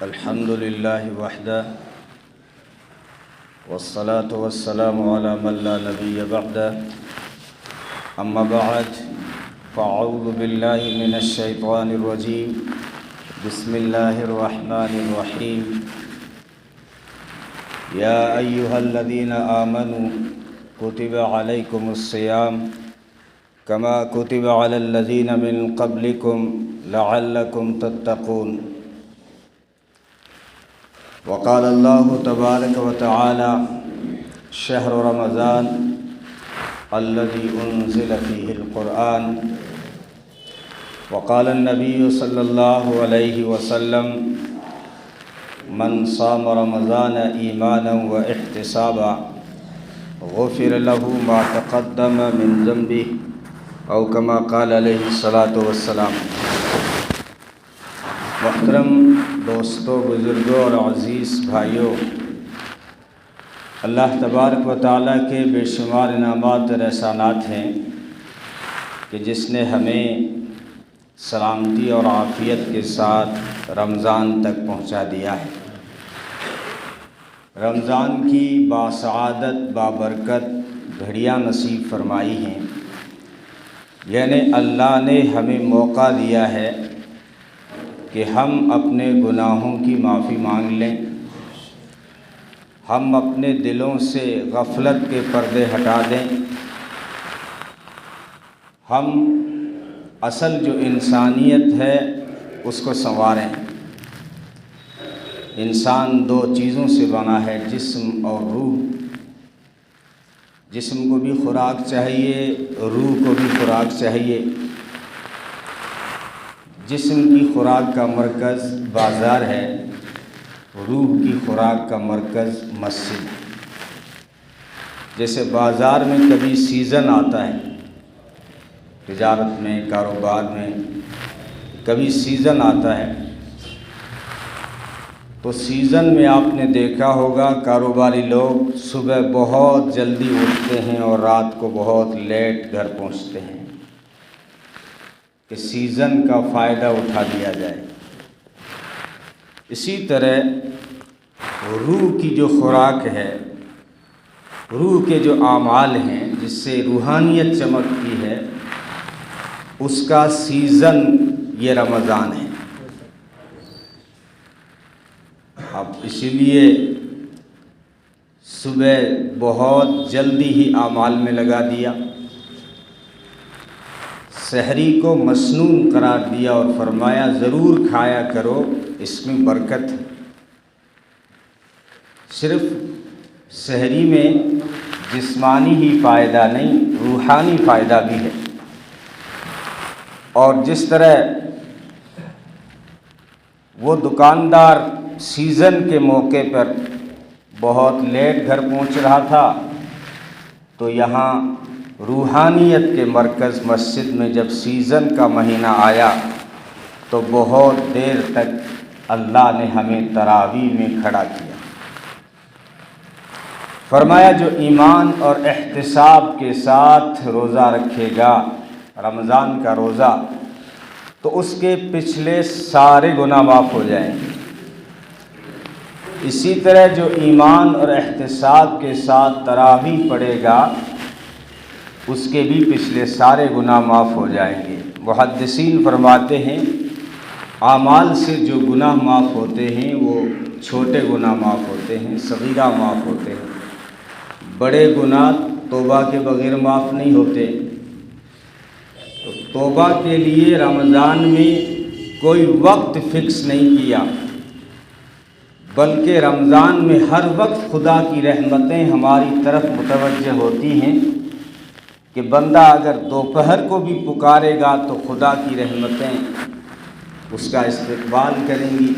الحمد لله وحده والصلاة والسلام على من لا نبي بعده أما بعد فأعوذ بالله من الشيطان الرجيم بسم الله الرحمن الرحيم يا أيها الذين آمنوا كتب عليكم الصيام كما كتب على الذين من قبلكم لعلكم تتقون وقال الله تبارك وتعالى شهر رمضان الذي أنزل فيه القرآن وقال النبي صلى الله عليه وسلم من صام رمضان إيمانا واحتسابا غفر له ما تقدم من ذنبه او كما قال علیہ الصلاۃ والسلام۔ محترم دوستوں، بزرگوں اور عزیز بھائیوں، اللہ تبارک و تعالیٰ کے بے شمار انعامات اور احسانات ہیں کہ جس نے ہمیں سلامتی اور عافیت کے ساتھ رمضان تک پہنچا دیا ہے۔ رمضان کی باسعادت بابرکت گھڑیاں نصیب فرمائی ہیں، یعنی اللہ نے ہمیں موقع دیا ہے کہ ہم اپنے گناہوں کی معافی مانگ لیں، ہم اپنے دلوں سے غفلت کے پردے ہٹا دیں، ہم اصل جو انسانیت ہے اس کو سنواریں۔ انسان دو چیزوں سے بنا ہے، جسم اور روح۔ جسم کو بھی خوراک چاہیے، روح کو بھی خوراک چاہیے۔ جسم کی خوراک کا مرکز بازار ہے، روح کی خوراک کا مرکز مسجد۔ جیسے بازار میں کبھی سیزن آتا ہے، تجارت میں، کاروبار میں کبھی سیزن آتا ہے، تو سیزن میں آپ نے دیکھا ہوگا کاروباری لوگ صبح بہت جلدی اٹھتے ہیں اور رات کو بہت لیٹ گھر پہنچتے ہیں کہ سیزن کا فائدہ اٹھا لیا جائے۔ اسی طرح روح کی جو خوراک ہے، روح کے جو اعمال ہیں جس سے روحانیت چمکتی ہے، اس کا سیزن یہ رمضان ہے۔ اب اسی لیے صبح بہت جلدی ہی اعمال میں لگا دیا، سحری کو مسنون قرار دیا اور فرمایا ضرور کھایا کرو، اس میں برکت ہے۔ صرف سحری میں جسمانی ہی فائدہ نہیں، روحانی فائدہ بھی ہے۔ اور جس طرح وہ دکاندار سیزن کے موقع پر بہت لیٹ گھر پہنچ رہا تھا، تو یہاں روحانیت کے مرکز مسجد میں جب سیزن کا مہینہ آیا تو بہت دیر تک اللہ نے ہمیں تراویح میں کھڑا کیا۔ فرمایا جو ایمان اور احتساب کے ساتھ روزہ رکھے گا، رمضان کا روزہ، تو اس کے پچھلے سارے گناہ معاف ہو جائیں گے۔ اسی طرح جو ایمان اور احتساب کے ساتھ تراویح پڑھے گا، اس کے بھی پچھلے سارے گناہ معاف ہو جائیں گے۔ محدثین فرماتے ہیں اعمال سے جو گناہ معاف ہوتے ہیں وہ چھوٹے گناہ معاف ہوتے ہیں، صغیرہ معاف ہوتے ہیں، بڑے گناہ توبہ کے بغیر معاف نہیں ہوتے۔ تو توبہ کے لیے رمضان میں کوئی وقت فکس نہیں کیا، بلکہ رمضان میں ہر وقت خدا کی رحمتیں ہماری طرف متوجہ ہوتی ہیں کہ بندہ اگر دوپہر کو بھی پکارے گا تو خدا کی رحمتیں اس کا استقبال کریں گی۔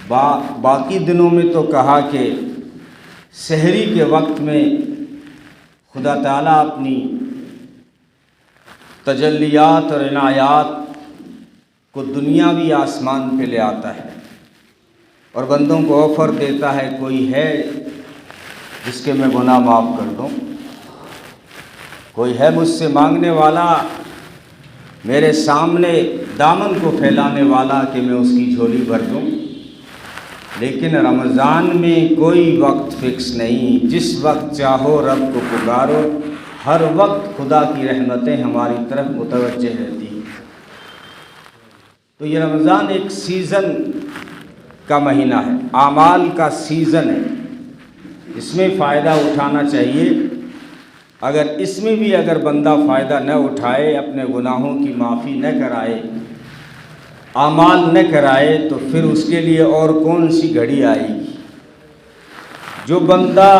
باقی دنوں میں تو کہا کہ سحری کے وقت میں خدا تعالیٰ اپنی تجلیات اور عنایات کو دنیاوی آسمان پہ لے آتا ہے اور بندوں کو آفر دیتا ہے، کوئی ہے جس کے میں گناہ معاف کر دوں، کوئی ہے مجھ سے مانگنے والا میرے سامنے دامن کو پھیلانے والا کہ میں اس کی جھولی بھر دوں، لیکن رمضان میں کوئی وقت فکس نہیں، جس وقت چاہو رب کو پکارو، ہر وقت خدا کی رحمتیں ہماری طرف متوجہ رہتی ہیں۔ تو یہ رمضان ایک سیزن کا مہینہ ہے، اعمال کا سیزن ہے، اس میں فائدہ اٹھانا چاہیے۔ اگر اس میں بھی اگر بندہ فائدہ نہ اٹھائے، اپنے گناہوں کی معافی نہ کرائے، اعمال نہ کرائے، تو پھر اس کے لیے اور کون سی گھڑی آئے گی؟ جو بندہ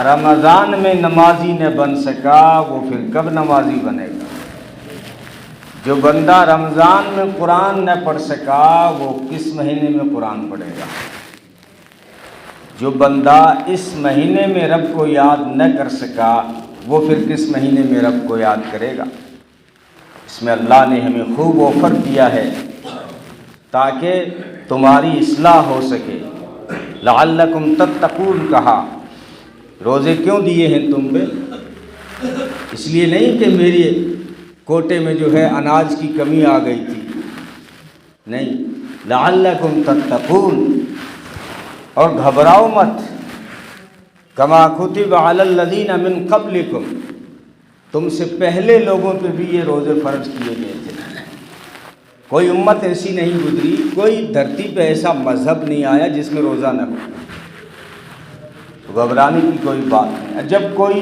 رمضان میں نمازی نہ بن سکا وہ پھر کب نمازی بنے گا؟ جو بندہ رمضان میں قرآن نہ پڑھ سکا وہ کس مہینے میں قرآن پڑھے گا؟ جو بندہ اس مہینے میں رب کو یاد نہ کر سکا وہ پھر کس مہینے میں رب کو یاد کرے گا؟ اس میں اللہ نے ہمیں خوب آفر دیا ہے تاکہ تمہاری اصلاح ہو سکے۔ لعلکم تتقون کہا، روزے کیوں دیے ہیں تم پہ؟ اس لیے نہیں کہ میری کوٹے میں جو ہے اناج کی کمی آ گئی تھی، نہیں، لعلکم تتقون، اور گھبراؤ مت، کما کتب علی الذین من قبلکم، تم سے پہلے لوگوں پہ بھی یہ روزے فرض کیے گئے تھے۔ کوئی امت ایسی نہیں گزری، کوئی دھرتی پہ ایسا مذہب نہیں آیا جس میں روزہ نہ ہو، تو گھبرانے کی کوئی بات نہیں۔ جب کوئی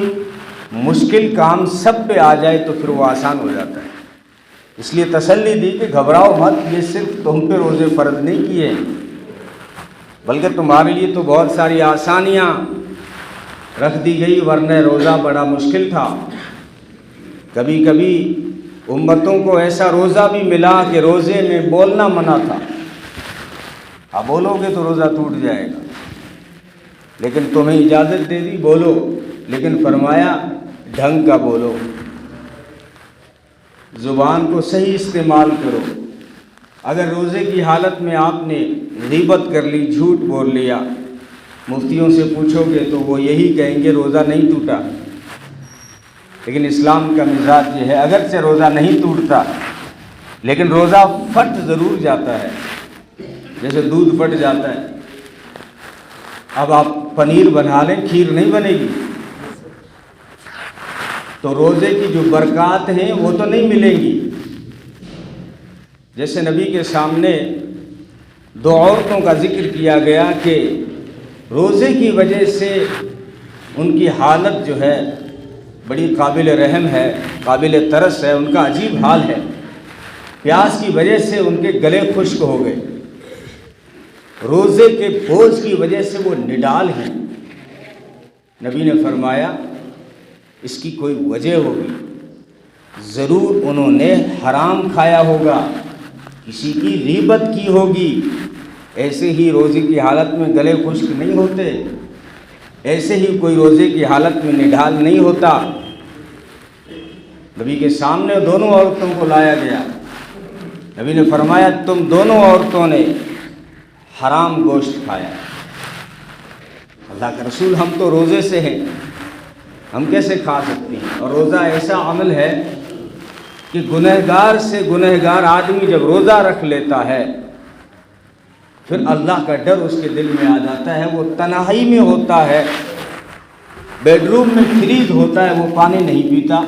مشکل کام سب پہ آ جائے تو پھر وہ آسان ہو جاتا ہے، اس لیے تسلی دی کہ گھبراؤ مت، یہ صرف تم پہ روزے فرض نہیں کیے بلکہ تمہارے لیے تو بہت ساری آسانیاں رکھ دی گئی، ورنہ روزہ بڑا مشکل تھا۔ کبھی کبھی امتوں کو ایسا روزہ بھی ملا کہ روزے میں بولنا منع تھا، اب بولو گے تو روزہ ٹوٹ جائے گا، لیکن تمہیں اجازت دے دی بولو، لیکن فرمایا ڈھنگ کا بولو، زبان کو صحیح استعمال کرو۔ اگر روزے کی حالت میں آپ نے غیبت کر لی، جھوٹ بول لیا، مفتیوں سے پوچھو گے تو وہ یہی کہیں گے روزہ نہیں ٹوٹا، لیکن اسلام کا مزاج یہ ہے اگرچہ روزہ نہیں ٹوٹتا لیکن روزہ پھٹ ضرور جاتا ہے، جیسے دودھ پھٹ جاتا ہے۔ اب آپ پنیر بنا لیں، کھیر نہیں بنے گی، تو روزے کی جو برکات ہیں وہ تو نہیں ملیں گی۔ جیسے نبی کے سامنے دو عورتوں کا ذکر کیا گیا کہ روزے کی وجہ سے ان کی حالت جو ہے بڑی قابل رحم ہے، قابل ترس ہے، ان کا عجیب حال ہے، پیاس کی وجہ سے ان کے گلے خشک ہو گئے، روزے کے بوجھ کی وجہ سے وہ نڈال ہیں۔ نبی نے فرمایا اس کی کوئی وجہ ہوگی، ضرور انہوں نے حرام کھایا ہوگا، کسی کی غیبت کی ہوگی، ایسے ہی روزے کی حالت میں گلے خشک نہیں ہوتے، ایسے ہی کوئی روزے کی حالت میں نڈال نہیں ہوتا۔ نبی کے سامنے دونوں عورتوں کو لایا گیا، نبی نے فرمایا تم دونوں عورتوں نے حرام گوشت کھایا۔ اللہ کا رسول ہم تو روزے سے ہیں، ہم کیسے کھا سکتے ہیں؟ اور روزہ ایسا عمل ہے کہ گنہگار سے گنہگار آدمی جب روزہ رکھ لیتا ہے پھر اللہ کا ڈر اس کے دل میں آ جاتا ہے، وہ تنہائی میں ہوتا ہے، بیڈ روم میں فریز ہوتا ہے، وہ پانی نہیں پیتا۔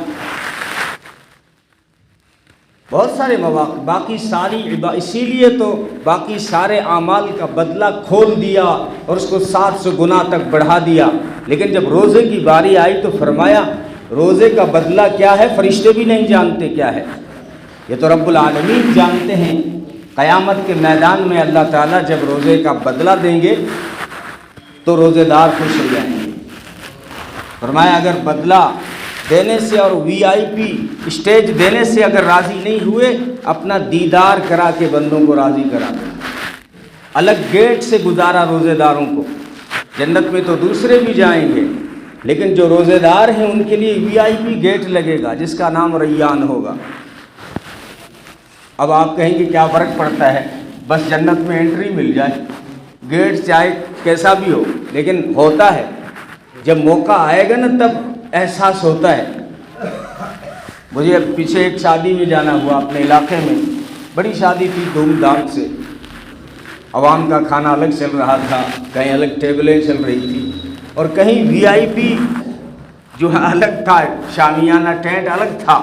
بہت سارے مواقع، باقی ساری اسی لیے تو باقی سارے اعمال کا بدلہ کھول دیا اور اس کو 700 گنا تک بڑھا دیا، لیکن جب روزے کی باری آئی تو فرمایا روزے کا بدلہ کیا ہے فرشتے بھی نہیں جانتے کیا ہے، یہ تو رب العالمین جانتے ہیں۔ قیامت کے میدان میں اللہ تعالیٰ جب روزے کا بدلہ دیں گے تو روزے دار خوش ہو جائیں گے۔ فرمایا اگر بدلہ دینے سے اور وی آئی پی اسٹیج دینے سے اگر راضی نہیں ہوئے، اپنا دیدار کرا کے بندوں کو راضی کرا دیں، الگ گیٹ سے گزارا روزے داروں کو۔ جنت میں تو دوسرے بھی جائیں گے، لیکن جو روزے دار ہیں ان کے لیے وی آئی پی گیٹ لگے گا جس کا نام ریان ہوگا۔ اب آپ کہیں گے کیا فرق پڑتا ہے، بس جنت میں انٹری مل جائے، گیٹ چاہے کیسا بھی ہو، لیکن ہوتا ہے جب موقع آئے گا نا تب احساس ہوتا ہے۔ مجھے اب پیچھے ایک شادی میں جانا ہوا اپنے علاقے میں، بڑی شادی تھی دھوم دھام سے، عوام کا کھانا الگ چل رہا تھا، کہیں الگ ٹیبلیں چل رہی تھی، اور کہیں وی آئی پی جو ہے الگ تھا، شامیانہ ٹینٹ الگ تھا،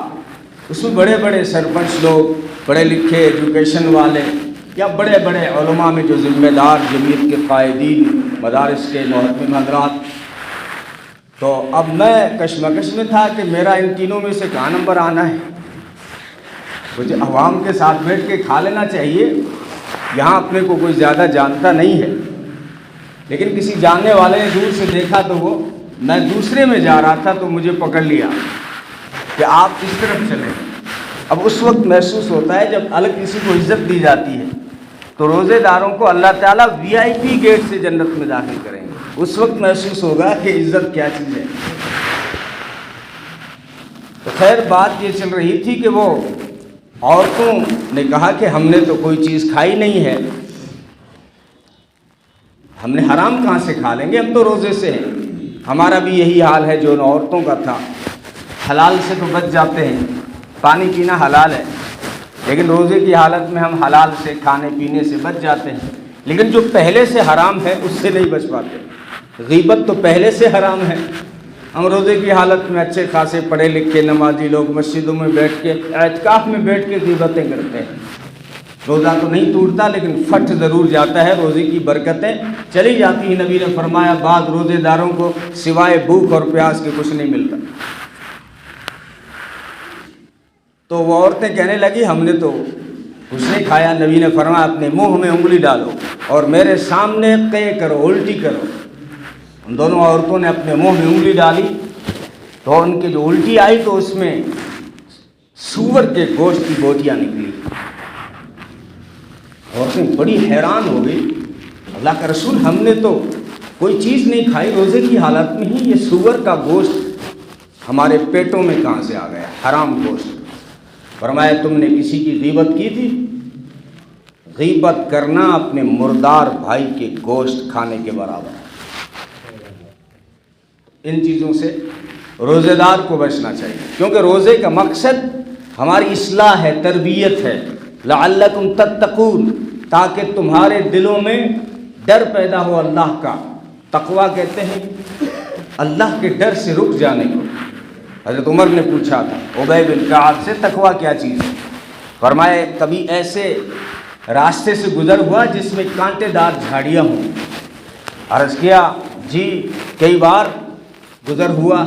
اس میں بڑے بڑے سرپنچ لوگ، پڑھے لکھے ایجوکیشن والے یا بڑے بڑے علماء میں جو ذمہ دار جمعیت کے قائدین، مدارس کے محترم حضرات. تو اب میں کشمکش میں تھا کہ میرا ان تینوں میں سے کہاں نمبر آنا ہے. مجھے عوام کے ساتھ بیٹھ کے کھا لینا چاہیے، یہاں اپنے کو کوئی زیادہ جانتا نہیں ہے، لیکن کسی جاننے والے نے دور سے دیکھا تو وہ، میں دوسرے میں جا رہا تھا تو مجھے پکڑ لیا کہ آپ اس طرف چلیں. اب اس وقت محسوس ہوتا ہے جب الگ کسی کو عزت دی جاتی ہے تو روزے داروں کو اللہ تعالیٰ وی آئی پی گیٹ سے جنت میں داخل کریں گے. اس وقت محسوس ہوگا کہ عزت کیا چیز ہے. تو خیر بات یہ چل رہی تھی کہ وہ عورتوں نے کہا کہ ہم نے تو کوئی چیز کھائی نہیں ہے، ہم نے حرام کہاں سے کھا لیں گے، ہم تو روزے سے ہیں. ہمارا بھی یہی حال ہے جو ان عورتوں کا تھا. حلال سے تو بچ جاتے ہیں، پانی پینا حلال ہے، لیکن روزے کی حالت میں ہم حلال سے کھانے پینے سے بچ جاتے ہیں، لیکن جو پہلے سے حرام ہے اس سے نہیں بچ پاتے. غیبت تو پہلے سے حرام ہے. ہم روزے کی حالت میں اچھے خاصے پڑھے لکھے نمازی لوگ مسجدوں میں بیٹھ کے اعتکاف میں بیٹھ کے غیبتیں کرتے ہیں. روزہ تو نہیں ٹوٹتا لیکن پھٹ ضرور جاتا ہے، روزے کی برکتیں چلی جاتی ہیں. نبی نے فرمایا بعض روزے داروں کو سوائے بھوک اور پیاس کے کچھ نہیں ملتا. تو وہ عورتیں کہنے لگی ہم نے تو کچھ نہیں کھایا. نبی نے فرمایا اپنے منہ میں انگلی ڈالو اور میرے سامنے قے کرو، الٹی کرو. ان دونوں عورتوں نے اپنے منہ میں انگلی ڈالی تو ان کی جو الٹی آئی تو اس میں سور کے گوشت کی بوٹیاں نکلی. عورتیں بڑی حیران ہو گئی، اللہ کا رسول ہم نے تو کوئی چیز نہیں کھائی، روزے کی حالت میں ہی یہ سور کا گوشت ہمارے پیٹوں میں کہاں سے آ گیا، حرام گوشت. فرمایا تم نے کسی کی غیبت کی تھی؟ غیبت کرنا اپنے مردار بھائی کے گوشت کھانے کے برابر ہے. ان چیزوں سے روزے دار کو بچنا چاہیے، کیونکہ روزے کا مقصد ہماری اصلاح ہے، تربیت ہے. لعلکم تتقون، تاکہ تمہارے دلوں میں ڈر پیدا ہو اللہ کا. تقویٰ کہتے ہیں اللہ کے ڈر سے رک جانے کو. حضرت عمر نے پوچھا تھا ابی بن کعب سے تقویٰ کیا چیز ہے؟ فرمایا کبھی ایسے راستے سے گزر ہوا جس میں کانٹے دار جھاڑیاں ہوں. عرض کیا جی کئی بار گزر ہوا.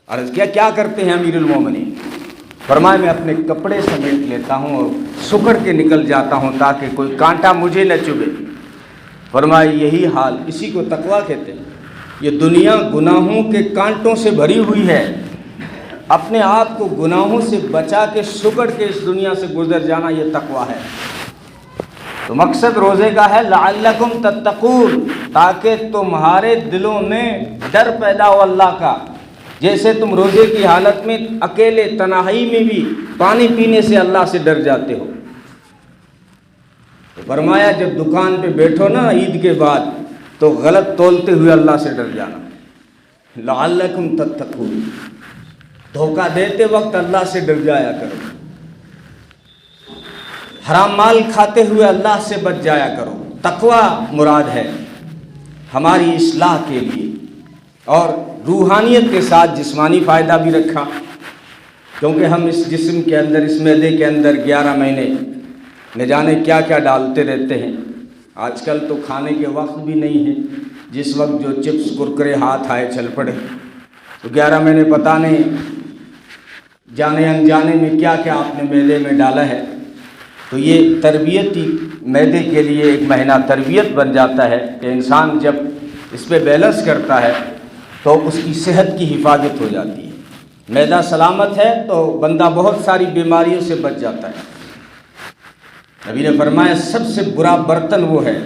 عرض کیا کیا کرتے ہیں امیر المومنین؟ فرمایا میں اپنے کپڑے سمیٹ لیتا ہوں اور سکڑ کے نکل جاتا ہوں تاکہ کوئی کانٹا مجھے نہ چبھے. فرمایا یہی حال، اسی کو تقویٰ کہتے ہیں. یہ دنیا گناہوں کے کانٹوں سے بھری ہوئی ہے، اپنے آپ کو گناہوں سے بچا کے سکڑ کے اس دنیا سے گزر جانا یہ تقویٰ ہے. تو مقصد روزے کا ہے لعلکم تتقون، تاکہ تمہارے دلوں میں ڈر پیدا ہو اللہ کا. جیسے تم روزے کی حالت میں اکیلے تنہائی میں بھی پانی پینے سے اللہ سے ڈر جاتے ہو. تو فرمایا جب دکان پہ بیٹھو نا عید کے بعد تو غلط تولتے ہوئے اللہ سے ڈر جانا. لعلکم تتقون، دھوکہ دیتے وقت اللہ سے ڈر جایا کرو. حرام مال کھاتے ہوئے اللہ سے بچ جایا کرو. تقویٰ مراد ہے ہماری اصلاح کے لیے، اور روحانیت کے ساتھ جسمانی فائدہ بھی رکھا، کیونکہ ہم اس جسم کے اندر، اس معدے کے اندر 11 مہینے نہ جانے کیا کیا ڈالتے رہتے ہیں. آج کل تو کھانے کے وقت بھی نہیں ہے، جس وقت جو چپس کرکرے ہاتھ آئے چل پڑے، تو 11 مہینے پتہ نہیں جانے انجانے میں کیا کیا آپ نے معدے میں ڈالا ہے. تو یہ تربیتی معدے کے لیے ایک مہینہ تربیت بن جاتا ہے کہ انسان جب اس پہ بیلنس کرتا ہے تو اس کی صحت کی حفاظت ہو جاتی ہے. معدہ سلامت ہے تو بندہ بہت ساری بیماریوں سے بچ جاتا ہے. نبی نے فرمایا سب سے برا برتن وہ ہے،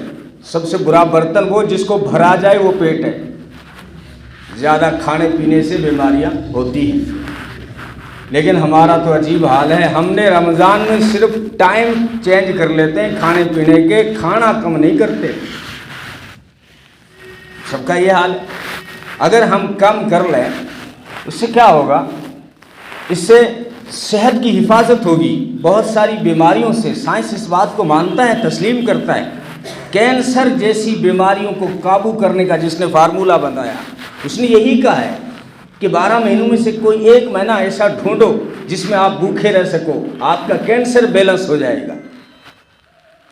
سب سے برا برتن وہ جس کو بھرا جائے وہ پیٹ ہے. زیادہ کھانے پینے سے بیماریاں ہوتی ہیں، لیکن ہمارا تو عجیب حال ہے. ہم نے رمضان میں صرف ٹائم چینج کر لیتے ہیں کھانے پینے کے، کھانا کم نہیں کرتے. سب کا یہ حال ہے. اگر ہم کم کر لیں اس سے کیا ہوگا؟ اس سے صحت کی حفاظت ہوگی، بہت ساری بیماریوں سے سائنس اس بات کو مانتا ہے، تسلیم کرتا ہے۔ کینسر جیسی بیماریوں کو قابو کرنے کا جس نے فارمولہ بنایا، اس نے یہی کہا ہے کہ 12 مہینوں میں سے کوئی ایک مہینہ ایسا ڈھونڈو جس میں آپ بھوکے رہ سکو، آپ کا کینسر بیلنس ہو جائے گا۔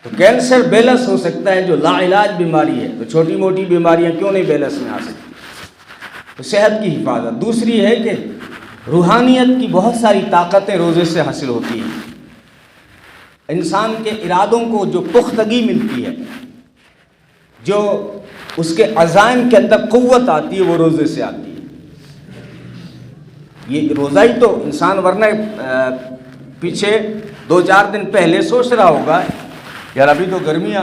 تو کینسر بیلنس ہو سکتا ہے جو لا علاج بیماری ہے، تو چھوٹی موٹی بیماریاں کیوں نہیں بیلنس میں آ سکتی؟ تو صحت کی حفاظت۔ دوسری ہے کہ روحانیت کی بہت ساری طاقتیں روزے سے حاصل ہوتی ہیں۔ انسان کے ارادوں کو جو پختگی ملتی ہے، جو اس کے عزائم کے اندر قوت آتی ہے، وہ روزے سے آتی ہے۔ یہ روزہ ہی تو انسان ورنہ پیچھے 2-4 دن پہلے سوچ رہا ہوگا یار ابھی تو گرمیاں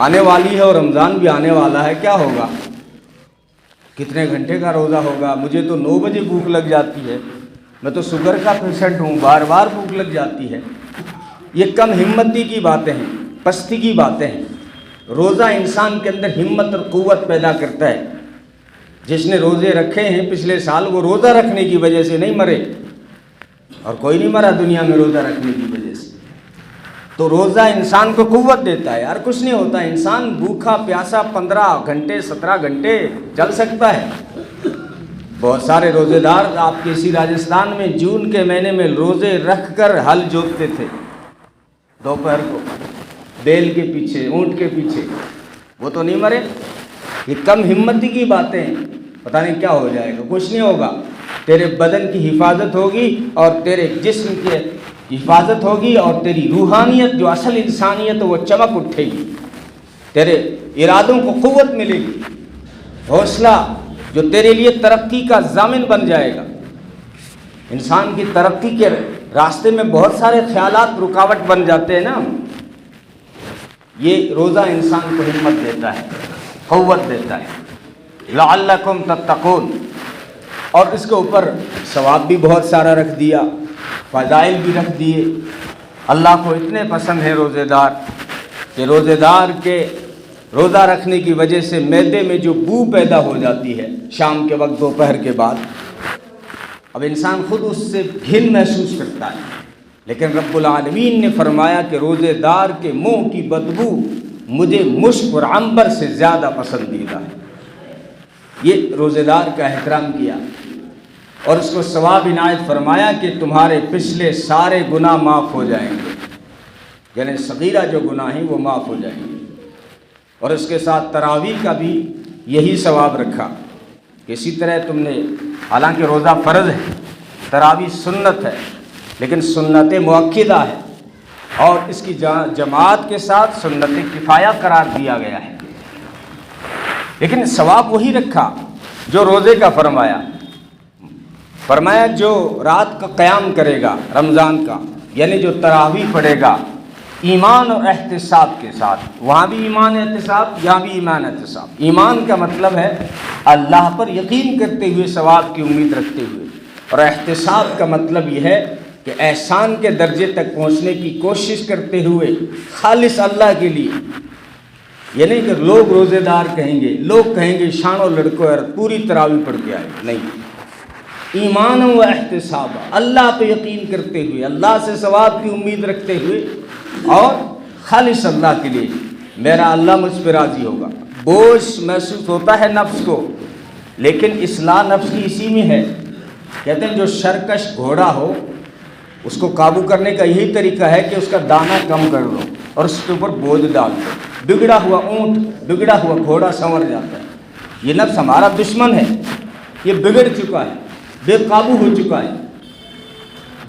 آنے والی ہے اور رمضان بھی آنے والا ہے، کیا ہوگا، کتنے گھنٹے کا روزہ ہوگا، مجھے تو 9 بجے بھوک لگ جاتی ہے، میں تو شوگر کا پیشنٹ ہوں، بار بار بھوک لگ جاتی ہے۔ یہ کم ہمتی کی باتیں ہیں، پستی کی باتیں ہیں۔ روزہ انسان کے اندر ہمت اور قوت پیدا کرتا ہے۔ جس نے روزے رکھے ہیں پچھلے سال، وہ روزہ رکھنے کی وجہ سے نہیں مرے، اور کوئی نہیں مرا دنیا میں روزہ رکھنے کی وجہ سے۔ تو روزہ انسان کو قوت دیتا ہے، یار کچھ نہیں ہوتا، انسان بھوکا پیاسا 15 گھنٹے 17 گھنٹے چل سکتا ہے۔ بہت سارے روزے دار آپ کے اسی راجستھان میں جون کے مہینے میں روزے رکھ کر ہل جوتتے تھے دوپہر کو، بیل کے پیچھے، اونٹ کے پیچھے، وہ تو نہیں مرے۔ یہ کم ہمتی کی باتیں ہیں، پتہ نہیں کیا ہو جائے گا، کچھ نہیں ہوگا۔ تیرے بدن کی حفاظت ہوگی اور تیرے جسم کی حفاظت ہوگی، اور تیری روحانیت جو اصل انسانیت ہے وہ چمک اٹھے گی، تیرے ارادوں کو قوت ملے گی، حوصلہ جو تیرے لیے ترقی کا ضامن بن جائے گا۔ انسان کی ترقی کے راستے میں بہت سارے خیالات رکاوٹ بن جاتے ہیں نا، یہ روزہ انسان کو ہمت دیتا ہے، قوت دیتا ہے۔ لعلکم تتقون، اور اس کے اوپر ثواب بھی بہت سارا رکھ دیا، فضائل بھی رکھ دیے۔ اللہ کو اتنے پسند ہے روزے دار کہ روزے دار کے روزہ رکھنے کی وجہ سے معدے میں جو بو پیدا ہو جاتی ہے شام کے وقت، دوپہر کے بعد، اب انسان خود اس سے گھن محسوس کرتا ہے، لیکن رب العالمین نے فرمایا کہ روزے دار کے منہ کی بدبو مجھے مشک اور عنبر سے زیادہ پسندیدہ ہے۔ یہ روزے دار کا احترام کیا اور اس کو ثواب عنایت فرمایا کہ تمہارے پچھلے سارے گناہ معاف ہو جائیں گے، یعنی صغیرہ جو گناہ ہیں وہ معاف ہو جائیں گے۔ اور اس کے ساتھ تراویح کا بھی یہی ثواب رکھا کہ اسی طرح تم نے، حالانکہ روزہ فرض ہے، تراویح سنت ہے، لیکن سنت مؤکدہ ہے، اور اس کی جماعت کے ساتھ سنت کفایہ قرار دیا گیا ہے، لیکن ثواب وہی رکھا جو روزے کا فرمایا جو رات کا قیام کرے گا رمضان کا، یعنی جو تراویح پڑھے گا ایمان اور احتساب کے ساتھ، وہاں بھی ایمان احتساب، یہاں بھی ایمان احتساب۔ ایمان کا مطلب ہے اللہ پر یقین کرتے ہوئے، ثواب کی امید رکھتے ہوئے، اور احتساب کا مطلب یہ ہے کہ احسان کے درجے تک پہنچنے کی کوشش کرتے ہوئے خالص اللہ کے لیے۔ یہ نہیں کہ لوگ روزے دار کہیں گے، لوگ کہیں گے شان و لڑکو یار پوری تراویح پڑھ کے آئے، نہیں، ایمان و احتساب، اللہ پہ یقین کرتے ہوئے، اللہ سے ثواب کی امید رکھتے ہوئے، اور خالص اللہ کے لیے، میرا اللہ مجھ پہ راضی ہوگا۔ بوجھ محسوس ہوتا ہے نفس کو، لیکن اصلاح نفس کی اسی میں ہے۔ کہتے ہیں جو سرکش گھوڑا ہو اس کو قابو کرنے کا یہی طریقہ ہے کہ اس کا دانہ کم کر دو اور اس کے اوپر بوجھ ڈال دو، بگڑا ہوا اونٹ، بگڑا ہوا گھوڑا سنور جاتا ہے۔ یہ نفس ہمارا دشمن ہے، یہ بگڑ چکا ہے، بے قابو ہو چکا ہے۔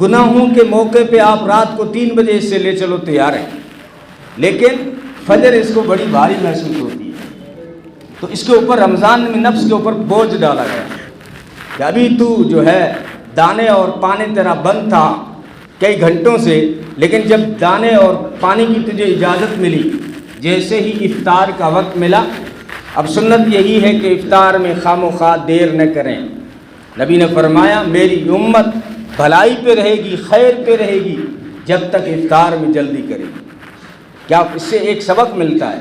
گناہوں کے موقع پہ آپ رات کو 3 بجے اس سے لے چلو تیار ہیں، لیکن فجر اس کو بڑی بھاری محسوس ہوتی ہے۔ تو اس کے اوپر رمضان میں نفس کے اوپر بوجھ ڈالا گیا کہ ابھی تو جو ہے دانے اور پانی تیرا بند تھا کئی گھنٹوں سے، لیکن جب دانے اور پانی کی تجھے اجازت ملی، جیسے ہی افطار کا وقت ملا، اب سنت یہی ہے کہ افطار میں خام و خواہ دیر نہ کریں۔ نبی نے فرمایا میری امت بھلائی پہ رہے گی، خیر پہ رہے گی جب تک افطار میں جلدی کرے گی۔ کیا اس سے ایک سبق ملتا ہے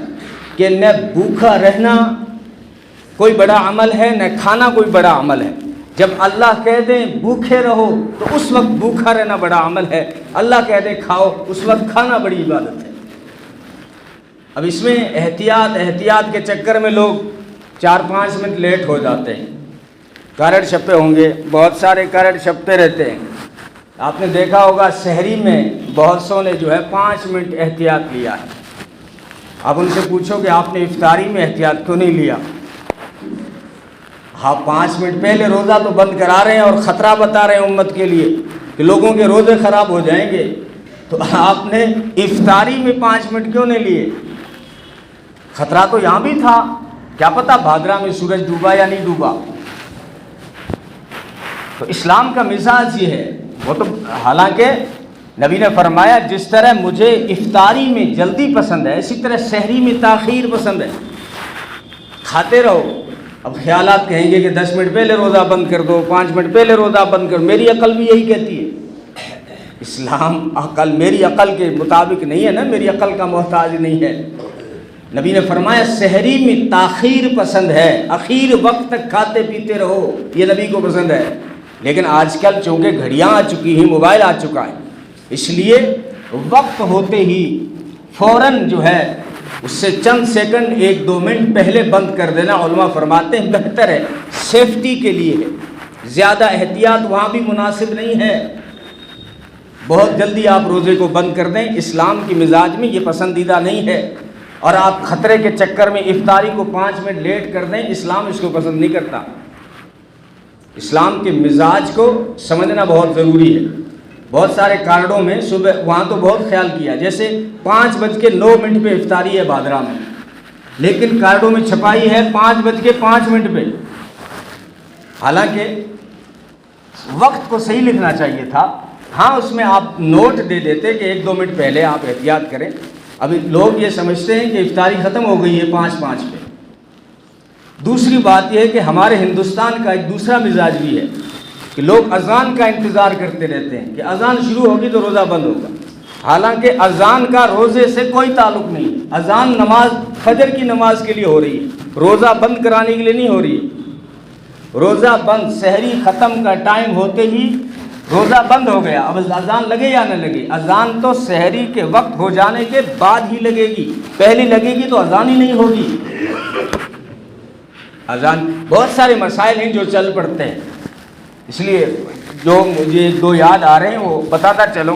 کہ نہ بھوکا رہنا کوئی بڑا عمل ہے، نہ کھانا کوئی بڑا عمل ہے، جب اللہ کہہ دیں بھوکے رہو تو اس وقت بھوکا رہنا بڑا عمل ہے، اللہ کہہ دیں کھاؤ اس وقت کھانا بڑی عبادت ہے۔ اب اس میں احتیاط کے چکر میں لوگ 4-5 منٹ لیٹ ہو جاتے ہیں۔ کارڈ چھپے ہوں گے، بہت سارے کارڈ چھپتے رہتے ہیں، آپ نے دیکھا ہوگا سحری میں بہت سو نے جو ہے 5 منٹ احتیاط لیا ہے۔ آپ ان سے پوچھو کہ آپ نے افطاری میں احتیاط کیوں نہیں لیا؟ ہاں 5 منٹ پہلے روزہ تو بند کرا رہے ہیں اور خطرہ بتا رہے ہیں امت کے لیے کہ لوگوں کے روزے خراب ہو جائیں گے، تو آپ نے افطاری میں 5 منٹ کیوں نہیں لیے؟ خطرہ تو یہاں بھی تھا، کیا پتہ بھادرہ میں سورج ڈوبا یا نہیں ڈوبا۔ تو اسلام کا مزاج یہ ہے، وہ تو حالانکہ نبی نے فرمایا جس طرح مجھے افطاری میں جلدی پسند ہے اسی طرح سحری میں تاخیر پسند ہے، کھاتے رہو۔ اب خیالات کہیں گے کہ 10 منٹ پہلے روزہ بند کر دو، 5 منٹ پہلے روزہ بند کر دو، میری عقل بھی یہی کہتی ہے۔ اسلام عقل میری عقل کے مطابق نہیں ہے نا، میری عقل کا محتاج نہیں ہے۔ نبی نے فرمایا سحری میں تاخیر پسند ہے، اخیر وقت تک کھاتے پیتے رہو، یہ نبی کو پسند ہے۔ لیکن آج کل چونکہ گھڑیاں آ چکی ہیں، موبائل آ چکا ہے، اس لیے وقت ہوتے ہی فوراً جو ہے اس سے چند سیکنڈ 1-2 منٹ پہلے بند کر دینا علماء فرماتے ہیں بہتر ہے، سیفٹی کے لیے ہے۔ زیادہ احتیاط وہاں بھی مناسب نہیں ہے، بہت جلدی آپ روزے کو بند کر دیں، اسلام کی مزاج میں یہ پسندیدہ نہیں ہے۔ اور آپ خطرے کے چکر میں افطاری کو 5 منٹ لیٹ کر دیں، اسلام اس کو پسند نہیں کرتا۔ اسلام کے مزاج کو سمجھنا بہت ضروری ہے۔ بہت سارے کارڈوں میں صبح وہاں تو بہت خیال کیا، جیسے 5:09 پہ افطاری ہے بھادرہ میں، لیکن کارڈوں میں چھپائی ہے 5:05 پہ، حالانکہ وقت کو صحیح لکھنا چاہیے تھا۔ ہاں اس میں آپ نوٹ دے دیتے کہ 1-2 منٹ پہلے آپ احتیاط کریں۔ ابھی لوگ یہ سمجھتے ہیں کہ افطاری ختم ہو گئی ہے 5:05 پہ۔ دوسری بات یہ ہے کہ ہمارے ہندوستان کا ایک دوسرا مزاج بھی ہے کہ لوگ اذان کا انتظار کرتے رہتے ہیں کہ اذان شروع ہوگی تو روزہ بند ہوگا، حالانکہ اذان کا روزے سے کوئی تعلق نہیں۔ اذان نماز فجر کی نماز کے لیے ہو رہی ہے، روزہ بند کرانے کے لیے نہیں ہو رہی ہے۔ روزہ بند سحری ختم کا ٹائم ہوتے ہی روزہ بند ہو گیا، اب اذان لگے یا نہ لگے، اذان تو سحری کے وقت ہو جانے کے بعد ہی لگے گی، پہلی لگے گی تو اذان ہی نہیں ہوگی۔ اذان بہت سارے مسائل ہیں جو چل پڑتے ہیں، اس لیے جو مجھے 2 یاد آ رہے ہیں وہ بتاتا چلوں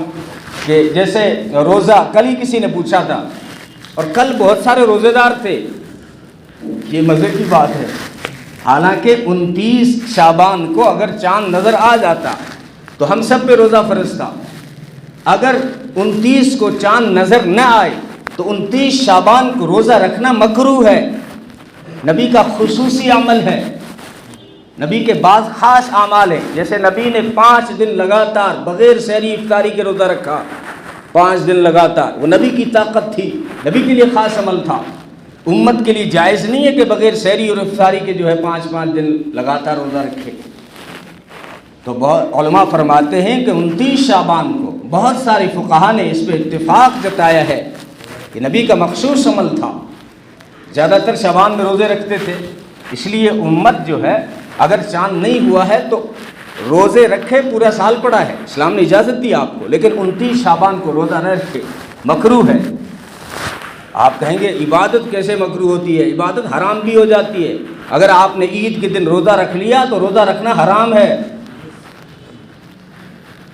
کہ جیسے روزہ کل ہی کسی نے پوچھا تھا، اور کل بہت سارے روزے دار تھے، یہ مزے کی بات ہے، حالانکہ 29 شعبان کو اگر چاند نظر آ جاتا تو ہم سب پہ روزہ فرض تھا۔ اگر 29 کو چاند نظر نہ آئے تو 29 شعبان کو روزہ رکھنا مکروہ ہے، نبی کا خصوصی عمل ہے، نبی کے بعض خاص اعمال ہیں، جیسے نبی نے 5 دن لگاتار بغیر سحری افطاری کے روزہ رکھا، 5 دن لگاتار، وہ نبی کی طاقت تھی، نبی کے لیے خاص عمل تھا۔ امت کے لیے جائز نہیں ہے کہ بغیر سحری اور افطاری کے جو ہے 5 دن لگاتار روزہ رکھے۔ تو بہت علماء فرماتے ہیں کہ 29 شعبان کو بہت سارے فقہا نے اس پہ اتفاق جتایا ہے کہ نبی کا مخصوص عمل تھا، زیادہ تر شعبان میں روزے رکھتے تھے، اس لیے امت جو ہے اگر چاند نہیں ہوا ہے تو روزے رکھے، پورا سال پڑا ہے، اسلام نے اجازت دی آپ کو، لیکن 29 شعبان کو روزہ نہ رکھے، مکروہ ہے۔ آپ کہیں گے عبادت کیسے مکروہ ہوتی ہے؟ عبادت حرام بھی ہو جاتی ہے، اگر آپ نے عید کے دن روزہ رکھ لیا تو روزہ رکھنا حرام ہے۔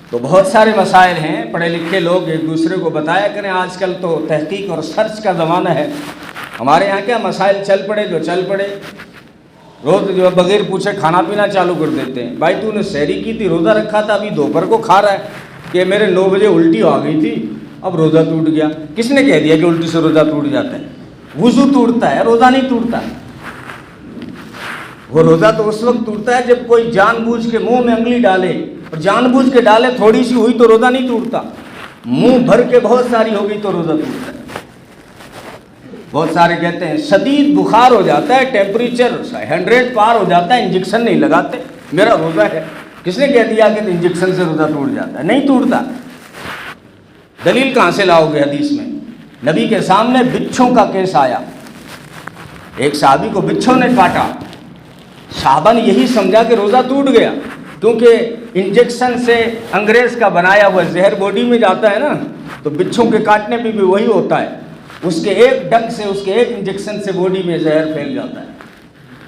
تو بہت سارے مسائل ہیں، پڑھے لکھے لوگ ایک دوسرے کو بتایا کریں، آج کل تو تحقیق اور سرچ کا زمانہ ہے، ہمارے یہاں کیا مسائل چل پڑے جو چل پڑے، روز جو بغیر پوچھے کھانا پینا چالو کر دیتے ہیں۔ بھائی تو نے سحری کی تھی، روزہ رکھا تھا، ابھی دوپہر کو کھا رہا ہے کہ میرے 9 بجے الٹی آ گئی تھی، اب روزہ ٹوٹ گیا۔ کس نے کہہ دیا کہ الٹی سے روزہ ٹوٹ جاتا ہے؟ وضو ٹوٹتا ہے، روزہ نہیں ٹوٹتا۔ وہ روزہ تو اس وقت ٹوٹتا ہے جب کوئی جان بوجھ کے منہ میں انگلی ڈالے، اور جان بوجھ کے ڈالے تھوڑی سی ہوئی تو روزہ نہیں ٹوٹتا، منہ بھر کے بہت ساری ہو گئی تو روزہ ٹوٹتا ہے۔ بہت سارے کہتے ہیں شدید بخار ہو جاتا ہے، ٹیمپریچر 100 پار ہو جاتا ہے، انجیکشن نہیں لگاتے، میرا روزہ ہے۔ کس نے کہہ دیا کہ انجیکشن سے روزہ ٹوٹ جاتا ہے؟ نہیں ٹوٹتا۔ دلیل کہاں سے لاؤ گے حدیث میں؟ نبی کے سامنے بچھوں کا کیس آیا، ایک صحابی کو بچھوں نے کاٹا، صحابہ نے یہی سمجھا کہ روزہ ٹوٹ گیا، کیونکہ انجیکشن سے انگریز کا بنایا ہوا زہر باڈی میں جاتا ہے نا، تو بچھوں کے کاٹنے پہ بھی وہی ہوتا ہے، اس کے ایک ڈنگ سے، اس کے ایک انجیکشن سے باڈی میں زہر پھیل جاتا ہے۔